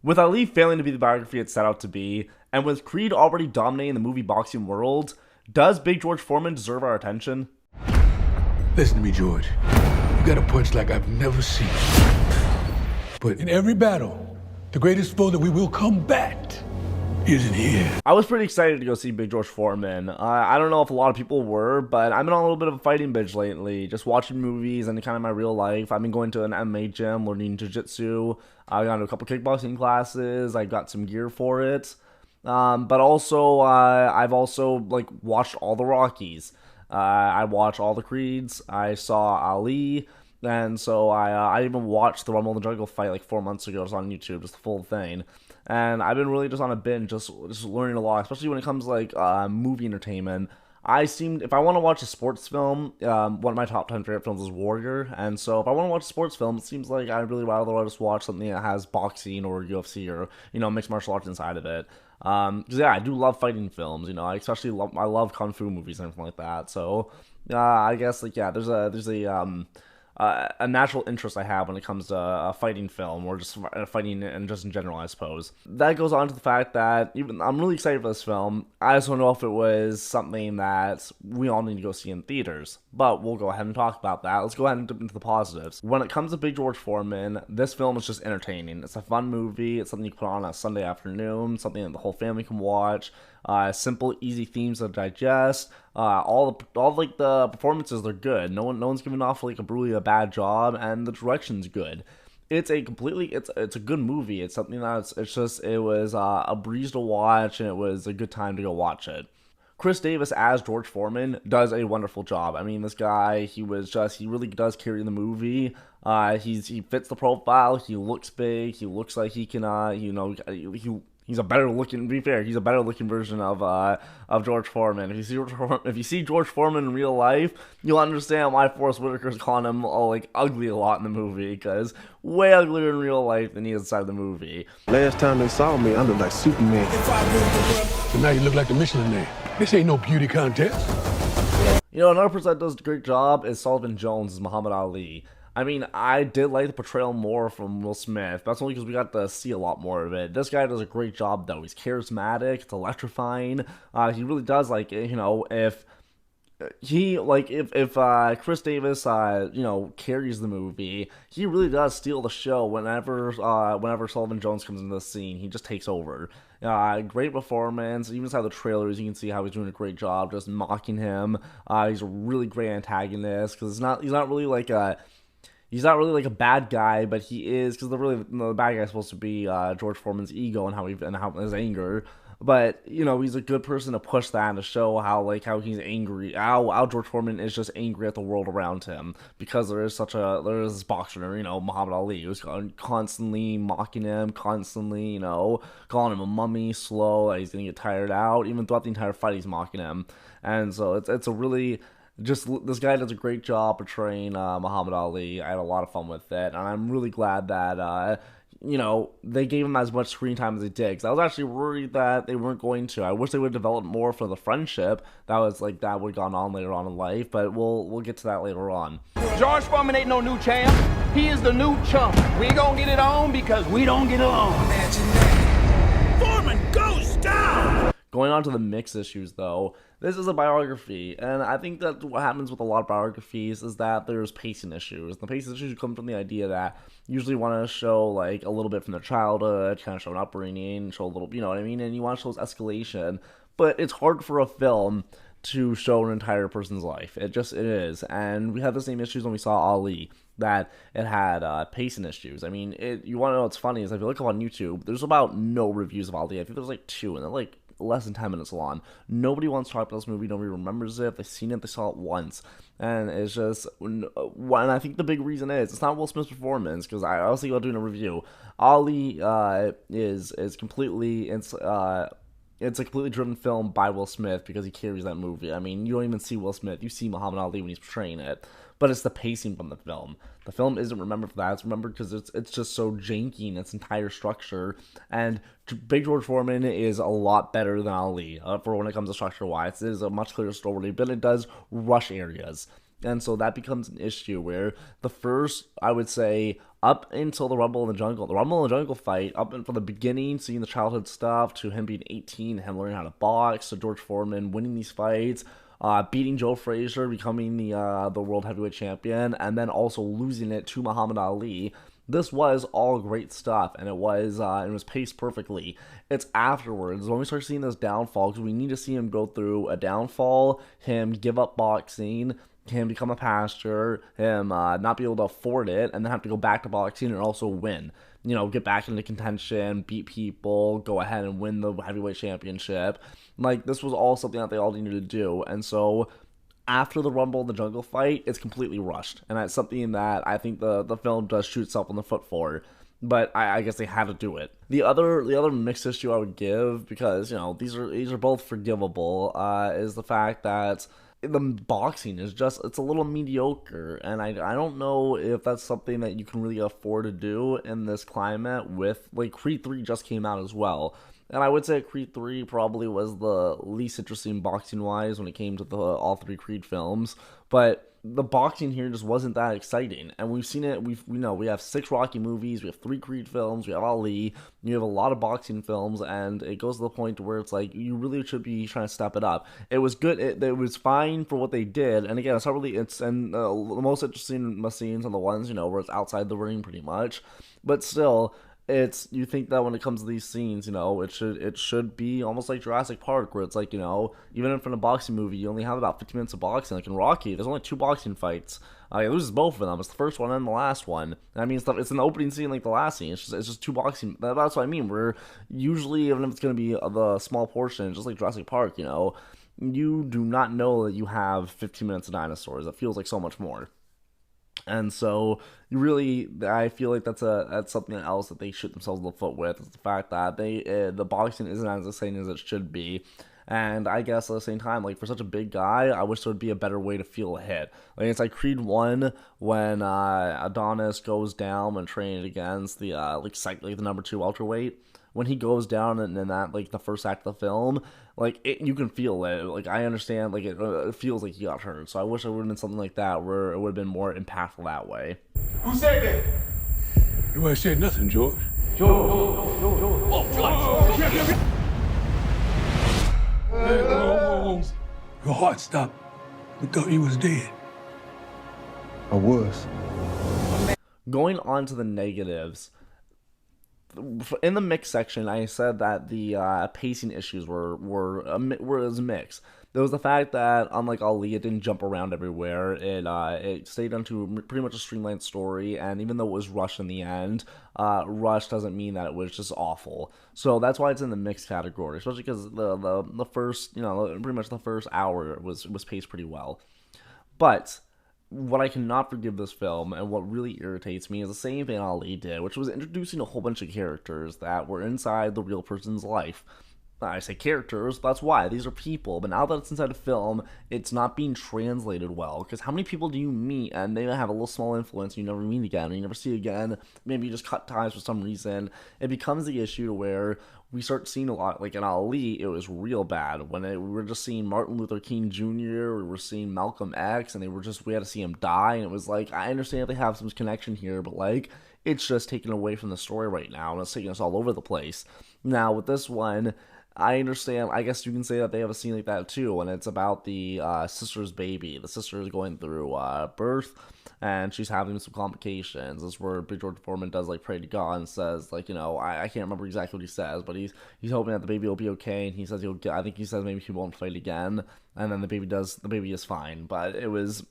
With Ali failing to be the biography it set out to be, and with Creed already dominating the movie boxing world, does Big George Foreman deserve our attention? Listen to me, George. You got a punch like I've never seen. But in every battle, the greatest foe that we will combat isn't here. I was pretty excited to go see Big George Foreman. I don't know if a lot of people were, but I've been on a little bit of a fighting binge lately, just watching movies and kind of my real life. I've been going to an MMA gym, learning jiu-jitsu. I got into a couple kickboxing classes. I got some gear for it. But also, I've also watched all the Rockies. I watched all the Creeds. I saw Ali. And so I even watched the Rumble in the Jungle fight like 4 months ago. It was on YouTube, just the full thing. And I've been really just on a binge, just learning a lot, especially when it comes to movie entertainment. If I want to watch a sports film, one of my top 10 favorite films is Warrior. And so if I want to watch a sports film, it seems like I'd really rather just watch something that has boxing or UFC or, mixed martial arts inside of it. Because yeah, I do love fighting films, I love kung fu movies and everything like that. So, I guess there's a natural interest I have when it comes to a fighting film or just fighting and just in general, I suppose. That goes on to the fact that even I'm really excited for this film. I just don't know if it was something that we all need to go see in theaters, but we'll go ahead and talk about that. Let's go ahead and dip into the positives. When it comes to Big George Foreman, this film is just entertaining. It's a fun movie. It's something you can put on a Sunday afternoon, something that the whole family can watch. Simple, easy themes to digest. All the performances are good. No one's giving off a bad job, and the direction's good. It's a good movie. It's something it was a breeze to watch, and it was a good time to go watch it. Chris Davis as George Foreman does a wonderful job. I mean, this guy, he really does carry the movie. He fits the profile. He looks big. He looks like he can, he's a better looking. To be fair, he's a better looking version of George Foreman. If you see George Foreman in real life, you'll understand why Forrest Whitaker's calling him ugly a lot in the movie, because way uglier in real life than he is inside the movie. Last time they saw me, I looked like Superman. So now you look like the Michelin Man. This ain't no beauty contest. Another person that does a great job is Sullivan Jones as Muhammad Ali. I mean, I did like the portrayal more from Will Smith. That's only because we got to see a lot more of it. This guy does a great job, though. He's charismatic. It's electrifying. He really does, if Chris Davis, carries the movie, he really does steal the show whenever Sullivan Jones comes into the scene. He just takes over. Great performance. Even inside the trailers, you can see how he's doing a great job, just mocking him. He's a really great antagonist, because he's not really like a bad guy, but he is, because the bad guy is supposed to be George Foreman's ego and how his anger. But he's a good person to push that and to show how he's angry, how George Foreman is just angry at the world around him, because there is this boxer, Muhammad Ali, who's constantly mocking him, constantly calling him a mummy, slow, that he's gonna get tired out. Even throughout the entire fight, he's mocking him, and so it's a really. This guy does a great job portraying Muhammad Ali. I had a lot of fun with it, and I'm really glad that they gave him as much screen time as they did. Because I was actually worried that they weren't going to. I wish they would have developed more for the friendship that would have gone on later on in life. But we'll get to that later on. George Foreman ain't no new champ. He is the new chump. We gonna get it on because we don't get along. Foreman goes down. Going on to the mixed issues, though, this is a biography, and I think that what happens with a lot of biographies is that there's pacing issues. The pacing issues come from the idea that you usually want to show, a little bit from their childhood, kind of show an upbringing, show a little, you know what I mean? And you want to show this escalation, but it's hard for a film to show an entire person's life. It is, and we had the same issues when we saw Ali, that it had pacing issues. I mean, you want to know what's funny is if you look up on YouTube, there's about no reviews of Ali. I think there's 2, and they're less than 10 minutes long. Nobody wants to talk about this movie. Nobody remembers it. If they've seen it, they saw it once. And it's just, and I think the big reason is, it's not Will Smith's performance, because I was thinking about doing a review. Ali is completely, it's a completely driven film by Will Smith, because he carries that movie. I mean, you don't even see Will Smith. You see Muhammad Ali when he's portraying it. But it's the pacing from the film. The film isn't remembered for that. It's remembered because it's just so janky in its entire structure. And Big George Foreman is a lot better than Ali for when it comes to structure-wise. It is a much clearer story, but it does rush areas. And so that becomes an issue where the first, I would say, up until the Rumble in the Jungle. The Rumble in the Jungle fight, up from the beginning, seeing the childhood stuff, to him being 18, him learning how to box, to George Foreman winning these fights, beating Joe Frazier, becoming the world heavyweight champion, and then also losing it to Muhammad Ali. This was all great stuff, and it was paced perfectly. It's afterwards when we start seeing this downfall, because we need to see him go through a downfall, him give up boxing, him become a pastor, him not be able to afford it, and then have to go back to boxing and also win. You know, get back into contention, beat people, go ahead and win the heavyweight championship. Like, this was all something that they all needed to do, and so after the Rumble in the Jungle fight, it's completely rushed, and that's something that I think the film does shoot itself in the foot for. But I guess they had to do it. The other mixed issue I would give, because these are both forgivable, is the fact that the boxing is it's a little mediocre, and I don't know if that's something that you can really afford to do in this climate. With Creed 3 just came out as well. And I would say Creed 3 probably was the least interesting boxing-wise when it came to all three Creed films. But the boxing here just wasn't that exciting. And we've seen it, we have 6 Rocky movies, we have 3 Creed films, we have Ali, you have a lot of boxing films, and it goes to the point where it's like, you really should be trying to step it up. It was good, it was fine for what they did, and again, the most interesting scenes are the ones, where it's outside the ring pretty much, but still, you think that when it comes to these scenes, it should be almost like Jurassic Park, where it's like, even in front of a boxing movie, you only have about 50 minutes of boxing. Like in Rocky, there's only 2 boxing fights. He loses both of them. It's the first one and the last one. And I mean, it's in the opening scene like the last scene. It's just 2 boxing. That's what I mean. We're usually, even if it's going to be the small portion, just like Jurassic Park, you do not know that you have 15 minutes of dinosaurs. It feels like so much more. And so, I feel like that's something else that they shoot themselves in the foot with, is the fact that the boxing isn't as exciting as it should be. And I guess at the same time, for such a big guy, I wish there would be a better way to feel a hit. It's like Creed 1, when Adonis goes down when training against the number 2 welterweight. When he goes down in that, the first act of the film, you can feel it. I understand, it feels like he got hurt. So I wish it would have been something like that, where it would have been more impactful that way. Who said that? Nobody said nothing, George. George. Oh, George. Your heart stopped. We thought you was dead. I was. Going on to the negatives, in the mix section, I said that the pacing issues were as mixed. There was the fact that, unlike Ali, it didn't jump around everywhere. It stayed onto pretty much a streamlined story, and even though it was rushed in the end, rush doesn't mean that it was just awful. So that's why it's in the mixed category, especially because the first, pretty much the first hour was paced pretty well. But what I cannot forgive this film, and what really irritates me, is the same thing Ali did, which was introducing a whole bunch of characters that were inside the real person's life. I say characters, but that's why. These are people, but now that it's inside a film, it's not being translated well, because how many people do you meet, and they have a little small influence, and you never meet again, or you never see again, maybe you just cut ties for some reason. It becomes the issue where we start seeing a lot, like in Ali, it was real bad, when we were just seeing Martin Luther King Jr., we were seeing Malcolm X, and we had to see him die, and it was like, I understand if they have some connection here, but it's just taken away from the story right now, and it's taking us all over the place. Now, with this one, I understand, I guess you can say that they have a scene like that too, and it's about the sister's baby. The sister is going through birth, and she's having some complications. This is where Big George Foreman does pray to God and says, I can't remember exactly what he says, but he's hoping that the baby will be okay, and he says I think he says maybe he won't fight again, and then the baby is fine. But it was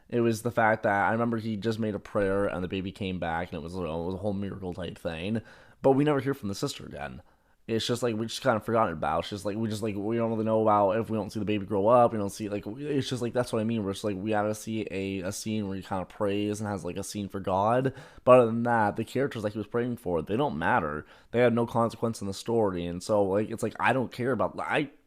the fact that I remember he just made a prayer, and the baby came back, and it was a whole miracle type thing, but we never hear from the sister again. It's just we just kind of forgotten about. It's just we don't really know about if we don't see the baby grow up. We don't see it's just that's what I mean. We're just we gotta see a scene where he kind of prays and has a scene for God. But other than that, the characters he was praying for, they don't matter. They have no consequence in the story, and so it's I don't care about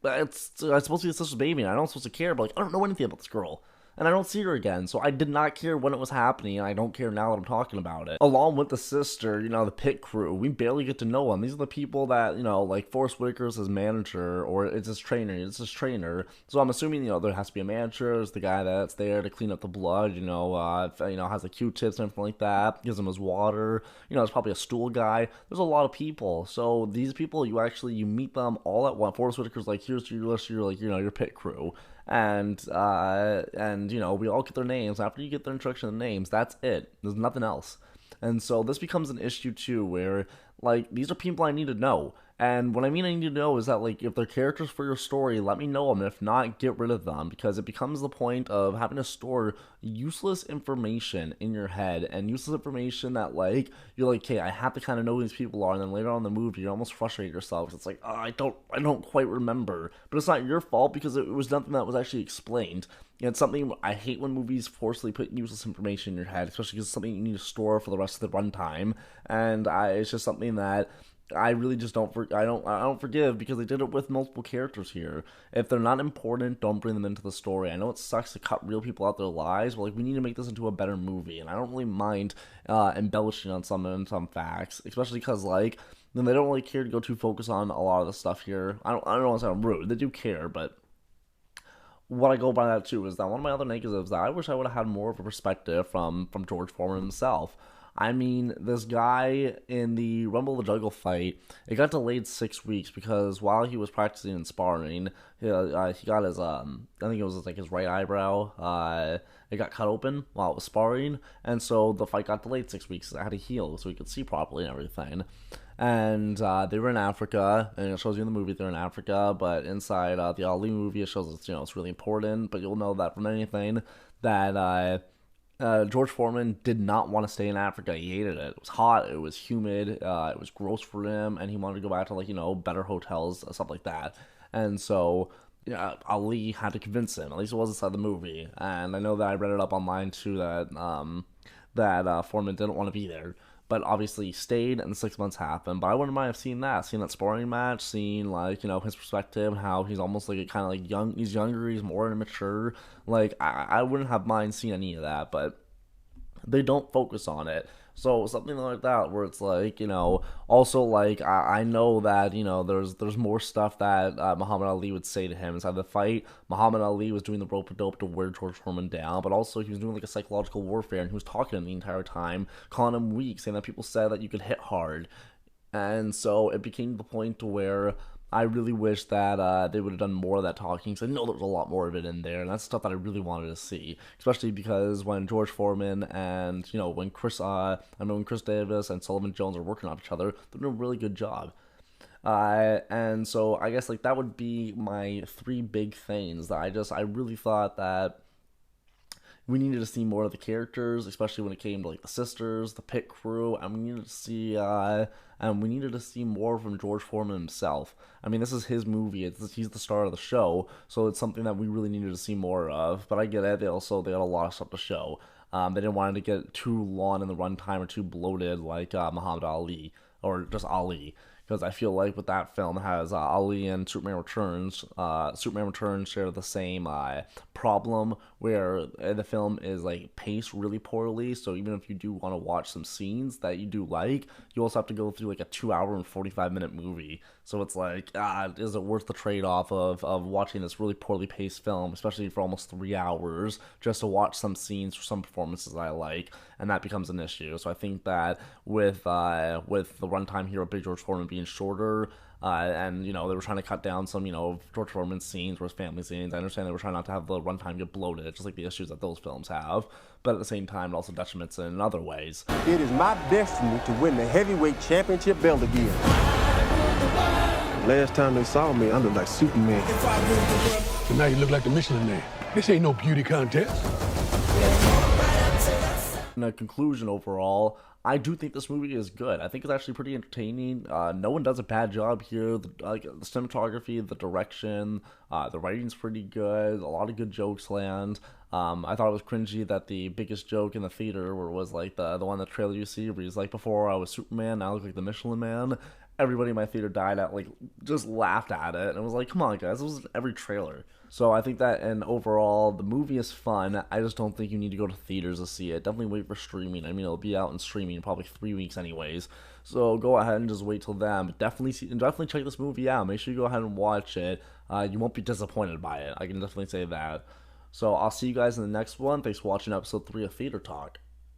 it's supposed to be the sister's baby, and I don't supposed to care, but I don't know anything about this girl. and I don't see her again. So I did not care when it was happening, and I don't care now that I'm talking about it. Along with the sister, the pit crew, we barely get to know them. These are the people that, like Forrest Whitaker's his manager, or it's his trainer. So I'm assuming, there has to be a manager. There's the guy that's there to clean up the blood, has the Q-tips and everything like that, gives him his water. There's probably a stool guy. There's a lot of people. So these people, you meet them all at once. Forrest Whitaker's like, here's your list, your pit crew. And we all get their names. After you get their introduction of the names, that's it. There's nothing else. And so this becomes an issue too, where these are people I need to know. And what I mean I need to know is that if they're characters for your story, let me know them. If not, get rid of them, because it becomes the point of having to store useless information in your head, and useless information that you're like, okay, I have to kind of know who these people are, and then later on in the movie you almost frustrate yourself. It's like, oh, I don't quite remember, but it's not your fault because it was nothing that was actually explained. It's something I hate when movies forcibly put useless information in your head, especially because it's something you need to store for the rest of the runtime, and it's just something that I really just don't forgive, because they did it with multiple characters here. If they're not important, don't bring them into the story. I know it sucks to cut real people out their lives, but we need to make this into a better movie, and I don't really mind embellishing on some facts, especially because then they don't really care to go too focused on a lot of the stuff here. I don't want to sound rude. They do care, but what I go by that too is that one of my other negatives is that I wish I would have had more of a perspective from George Foreman himself. I mean, this guy in the Rumble of the Jungle fight, it got delayed 6 weeks because while he was practicing and sparring, he got his, I think it was his right eyebrow, it got cut open while it was sparring, and so the fight got delayed 6 weeks. It had to heal so he could see properly and everything. And they were in Africa, and it shows you in the movie they're in Africa, but inside the Ali movie, it shows it's really important, but you'll know that from anything that George Foreman did not want to stay in Africa. He hated it. It was hot. It was humid. It was gross for him, and he wanted to go back to better hotels, stuff like that. And so Ali had to convince him. At least it was inside the movie. And I know that I read it up online too that Foreman didn't want to be there. But obviously he stayed, and 6 months happened. But I wouldn't mind have seen that sparring match, seen his perspective, how he's almost young. He's younger, he's more immature. I wouldn't have mind seeing any of that, but they don't focus on it. So something like that, where it's also I know that there's more stuff that Muhammad Ali would say to him inside the fight. Muhammad Ali was doing the rope-a-dope to wear George Foreman down, but also he was doing a psychological warfare, and he was talking to him the entire time, calling him weak, saying that people said that you could hit hard. And so it became the point to where I really wish that they would have done more of that talking, because I know there's a lot more of it in there, and that's stuff that I really wanted to see, especially because when George Foreman and, when Chris Davis and Sullivan Jones are working on each other, they're doing a really good job. And so I guess that would be my three big things that I really thought that we needed to see more of the characters, especially when it came to the sisters, the pit crew, and we needed to see more from George Foreman himself. I mean, this is his movie; he's the star of the show, so it's something that we really needed to see more of. But I get it; they had a lot of stuff to show. They didn't want it to get too long in the runtime or too bloated like Muhammad Ali or just Ali. Because I feel with that film has Ali and Superman Returns. Superman Returns share the same problem where the film is paced really poorly. So even if you do want to watch some scenes that you do you also have to go through a 2 hour and 45-minute movie. So it's is it worth the trade-off of watching this really poorly paced film, especially for almost 3 hours, just to watch some scenes or some performances I like? And that becomes an issue. So I think that with the runtime here of Big George Foreman being shorter, and they were trying to cut down some George Foreman's scenes or his family scenes. I understand they were trying not to have the runtime get bloated, just like the issues that those films have, but at the same time it also detriments it in other ways. It is my destiny to win the heavyweight championship belt again. Last time they saw me, I looked like Superman. So now you look like the Michelin Man. This ain't no beauty contest. In a conclusion overall, I do think this movie is good. I think it's actually pretty entertaining. No one does a bad job here. The cinematography, the direction, the writing's pretty good. A lot of good jokes land. I thought it was cringy that the biggest joke in the theater was the one in the trailer you see where he's before I was Superman, now I look like the Michelin Man. everybody in my theater died at, like, just laughed at it, and it was like, come on guys, this was in every trailer. So I think that, and overall, the movie is fun. I just don't think you need to go to theaters to see it. Definitely wait for streaming. I mean, it'll be out in streaming in probably 3 weeks anyways. So go ahead and just wait till then. But definitely check this movie out. Make sure you go ahead and watch it. You won't be disappointed by it. I can definitely say that. So I'll see you guys in the next one. Thanks for watching episode 3 of Theater Talk.